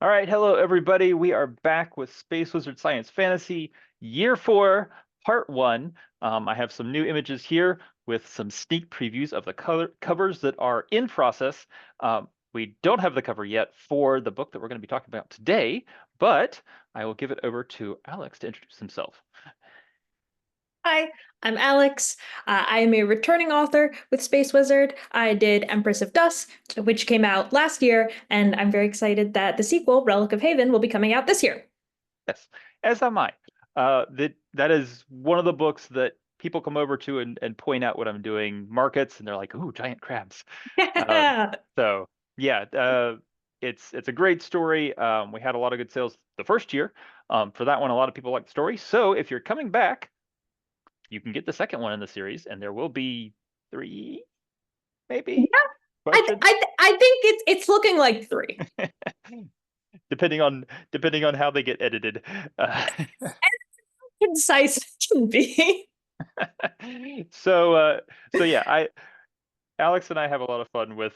All right, hello everybody. We are back with Space Wizard Science Fantasy Year 4, Part 1. I have some new images here with some sneak previews of the covers that are in process. We don't have the cover yet for the book that we're going to be talking about today, but I will give it over to Alex to introduce himself. Hi, I'm Alex. I am a returning author with Space Wizard. I did Empress of Dust, which came out last year, and I'm very excited that the sequel, Relic of Haven, will be coming out this year. Yes, as am I. That is one of the books that people come over to and point out when I'm doing markets, and they're like, "Ooh, giant crabs." Um, Yeah. so yeah, it's a great story. We had a lot of good sales the first year. For that one, a lot of people like the story. So if you're coming back, you can get the second one in the series, and there will be three, maybe? Question? I think it's looking like three. Depending on how they get edited. Uh, Concise it can be. so so yeah, I Alex and I have a lot of fun with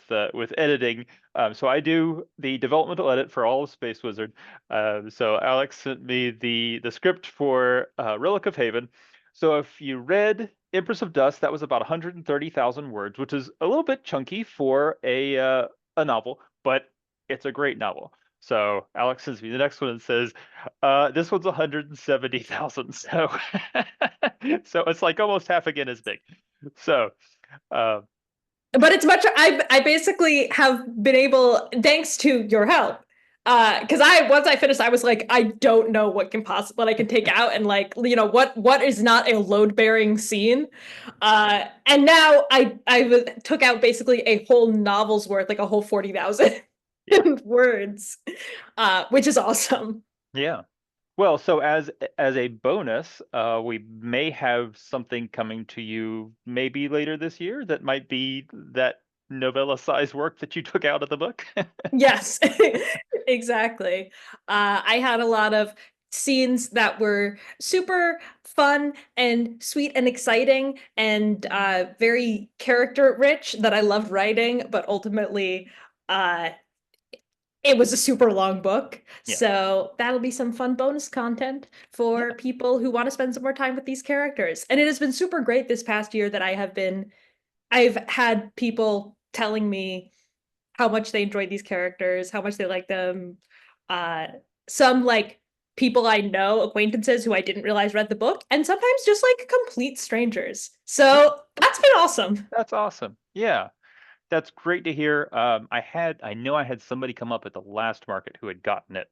editing. So I do the developmental edit for all of Space Wizard. So Alex sent me the script for Relic of Haven. So if you read Empress of Dust, that was about 130,000 words, which is a little bit chunky for a novel, but it's a great novel. So Alex sends me the next one and says, this one's 170,000. So so it's like almost half again as big. So uh, But it's much I basically have been able, thanks to your help. Because I once I finished, I was like, I don't know what I can take out, and like, what is not a load-bearing scene. And now took out basically a whole novel's worth, like a whole 40,000 yeah. words, which is awesome. Yeah. Well, so as a bonus, we may have something coming to you maybe later this year that might be that novella size work that you took out of the book. Yes, exactly. I had a lot of scenes that were super fun and sweet and exciting and very character rich that I loved writing, but ultimately, uh, it was a super long book. Yeah. So that'll be some fun bonus content Yeah. for people who want to spend some more time with these characters. And it has been super great this past year that I've had people telling me how much they enjoyed these characters, how much they like them. Uh, some like people I know, acquaintances who I didn't realize read the book, and sometimes just like complete strangers. Yeah. So that's been awesome. That's awesome. Yeah. That's great to hear. I know I had somebody come up at the last market who had gotten it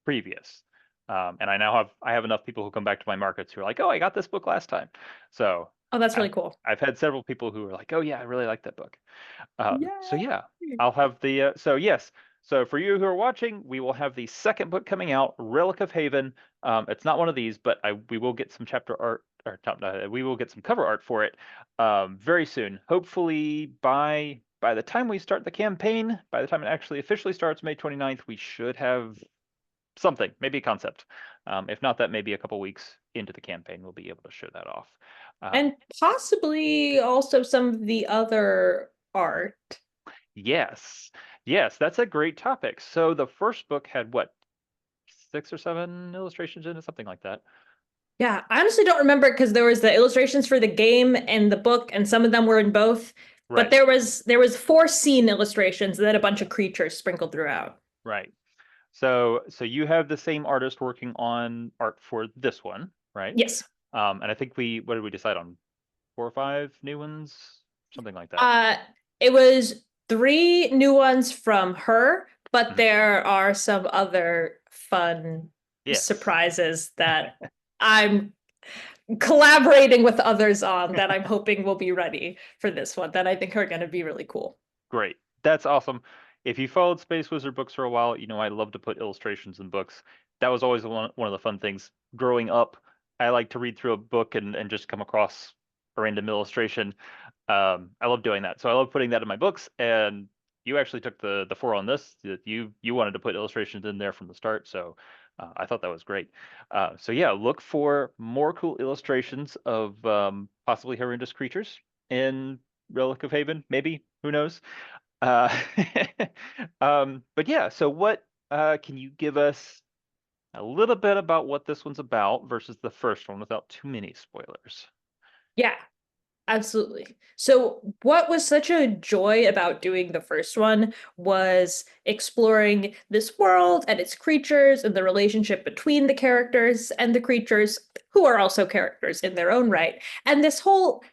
previous. And I have enough people who come back to my markets who are like, "Oh, I got this book last time." So Oh, that's really I've cool. I've had several people who are like, "Oh yeah, I really like that book." So yeah, Yay! I'll have the so yes. So for you who are watching, we will have the second book coming out, Relic of Haven. It's not one of these, but we will get some chapter art or we will get some cover art for it very soon. Hopefully by the time we start the campaign, by the time it actually officially starts May 29th, we should have something, maybe a concept. If not that, maybe a couple weeks into the campaign, we'll be able to show that off. Uh, And possibly also some of the other art. Yes. Yes, that's a great topic. So the first book had what, 6 or 7 illustrations in it, something like that. Yeah, I honestly don't remember because there was the illustrations for the game and the book, and some of them were in both. But Right. there was four scene illustrations and then a bunch of creatures sprinkled throughout. Right. So you have the same artist working on art for this one, right? Yes. And I think what did we decide on? 4 or 5 new ones, something like that. Uh, it was three new ones from her, but Mhm. there are some other fun Yes. surprises that I'm collaborating with others on that I'm hoping will be ready for this one that I think are going to be really cool. Great. That's awesome. If you followed Space Wizard books for a while, you know I love to put illustrations in books. That was always one of the fun things growing up. I like to read through a book and just come across a random illustration. I love doing that. So I love putting that in my books. And you actually took the four on this. That you wanted to put illustrations in there from the start. So I thought that was great. So yeah, look for more cool illustrations of possibly horrendous creatures in Relic of Haven. Maybe, who knows? Uh, but yeah. So Can you give us a little bit about what this one's about versus the first one without too many spoilers? Yeah, absolutely. So, what was such a joy about doing the first one was exploring this world and its creatures and the relationship between the characters and the creatures, who are also characters in their own right. And this whole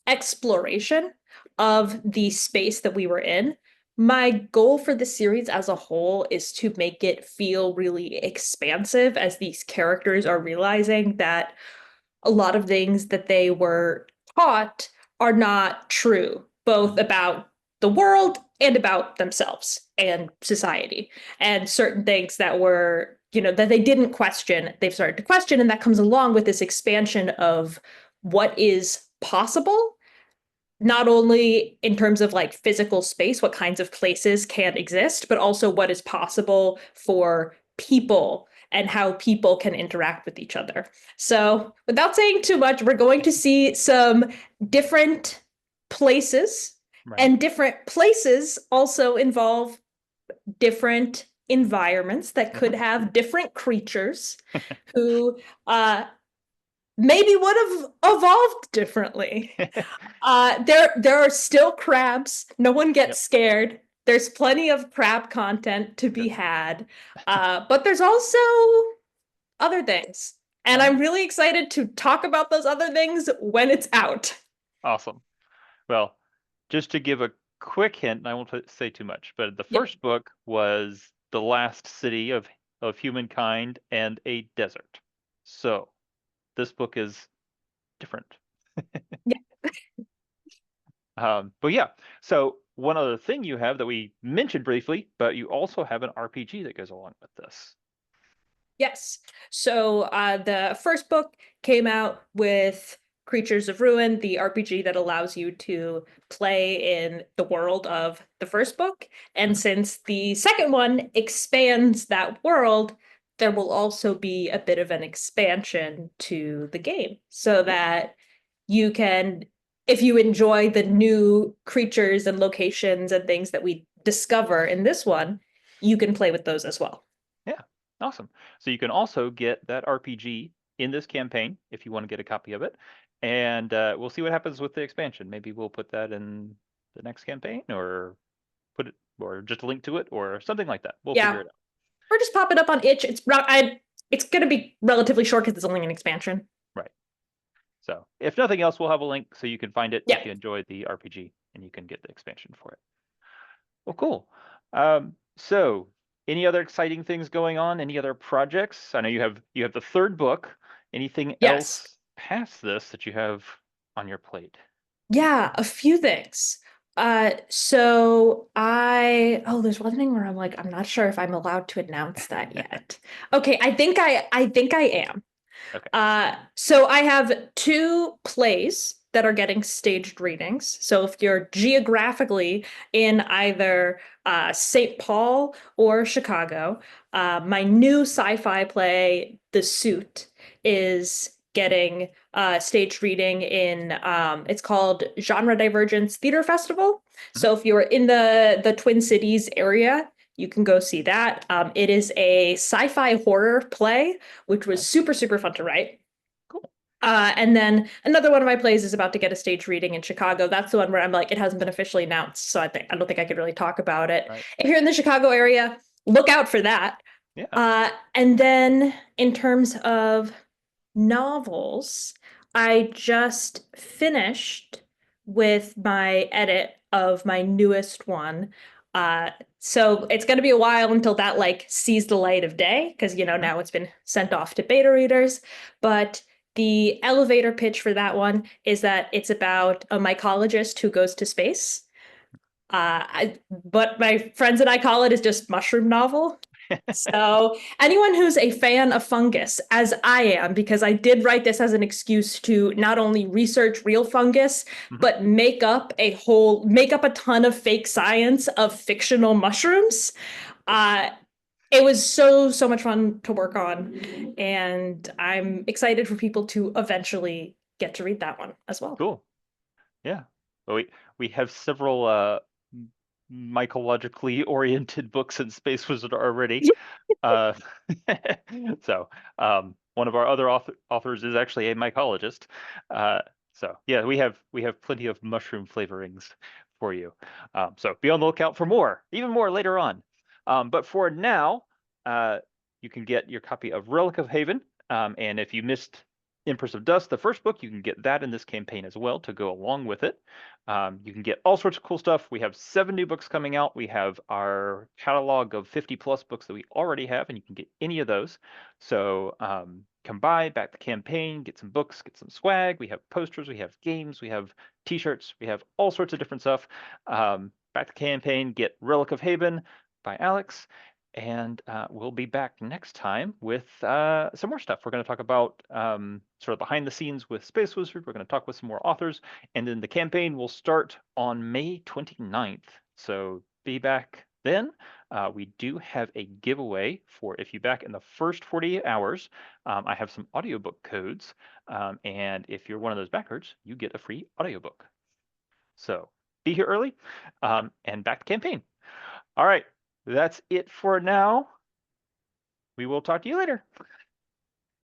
exploration of the space that we were in. My goal for the series as a whole is to make it feel really expansive as these characters are realizing that a lot of things that they were taught are not true, both Mhm. about the world and about themselves and society. And certain things that were, that they didn't question, they've started to question. And that comes along with this expansion of what is possible, not only in terms of like physical space, what kinds of places can exist, but also what is possible for people and how people can interact with each other. So, without saying too much, we're going to see some different places, Right. and different places also involve different environments that could have different creatures who maybe would have evolved differently. There are still crabs. No one gets Yep. scared. There's plenty of crab content to be Good. had. But there's also other things. And All I'm right. really excited to talk about those other things when it's out. Awesome. Well, just to give a quick hint, and I won't say too much, but the Yep. first book was the last city of humankind and a desert. So this book is different. Yeah. But yeah, so one other thing you have that we mentioned briefly, but you also have an RPG that goes along with this. Yes. So the first book came out with Creatures of Ruin, the RPG that allows you to play in the world of the first book. And Mhm. since the second one expands that world, there will also be a bit of an expansion to the game so Cool. that you can, if you enjoy the new creatures and locations and things that we discover in this one, you can play with those as well. Yeah, awesome. So you can also get that RPG in this campaign if you want to get a copy of it, and we'll see what happens with the expansion. Maybe we'll put that in the next campaign, or put it, or just link to it, or something like that. We'll Yeah, figure it out. or just pop it up on itch. It's gonna be relatively short because it's only an expansion. Right. So if nothing else, we'll have a link so you can find it Yeah. if you enjoyed the RPG and you can get the expansion for it. Well, cool. So any other exciting things going on? Any other projects? I know you have the third book. Anything Yes. else past this that you have on your plate? Yeah, a few things. There's one thing where I'm like, I'm not sure if I'm allowed to announce that yet. Okay, I think I am. Okay. So I have two plays that are getting staged readings. So if you're geographically in either St. Paul or Chicago, my new sci-fi play, The Suit, is getting staged reading in it's called Genre Divergence Theater Festival. Mhm. So if you're in the Twin Cities area, you can go see that. It is a sci-fi horror play which was Okay. super, super fun to write. Cool. And then another one of my plays is about to get a stage reading in Chicago. That's the one where I'm like, it hasn't been officially announced, so I don't think I could really talk about it. Right. If you're in the Chicago area, look out for that. Yeah. And then in terms of novels, I just finished with my edit of my newest one. So it's going to be a while until that like sees the light of day because Mhm. now it's been sent off to beta readers. But the elevator pitch for that one is that it's about a mycologist who goes to space. But my friends and I call it is just mushroom novel. So, anyone who's a fan of fungus, as I am, because I did write this as an excuse to not only research real fungus, Mhm. but make up a ton of fake science of fictional mushrooms. Cool. Uh, it was so, so much fun to work on. And I'm excited for people to eventually get to read that one as well. Cool. Yeah. Well, we have several mycologically oriented books in Space Wizard already. Uh, so one of our other authors is actually a mycologist. Uh, so yeah, we have plenty of mushroom flavorings for you. So be on the lookout for more, even more later on. But for now, uh, you can get your copy of Relic of Haven. And if you missed Empress of Dust, the first book, you can get that in this campaign as well to go along with it. You can get all sorts of cool stuff. We have 7 new books coming out. We have our catalog of 50 plus books that we already have, and you can get any of those. So come by, back the campaign, get some books, get some swag. We have posters, we have games, we have t-shirts, we have all sorts of different stuff. Back the campaign, get Relic of Haven by Alex. And we'll be back next time with some more stuff. We're going to talk about sort of behind the scenes with Space Wizard. We're going to talk with some more authors. And then the campaign will start on May 29th. So be back then. We do have a giveaway for if you back in the first 48 hours. I have some audiobook codes. And if you're one of those backers, you get a free audiobook. So be here early and back the campaign. All right. That's it for now. We will talk to you later.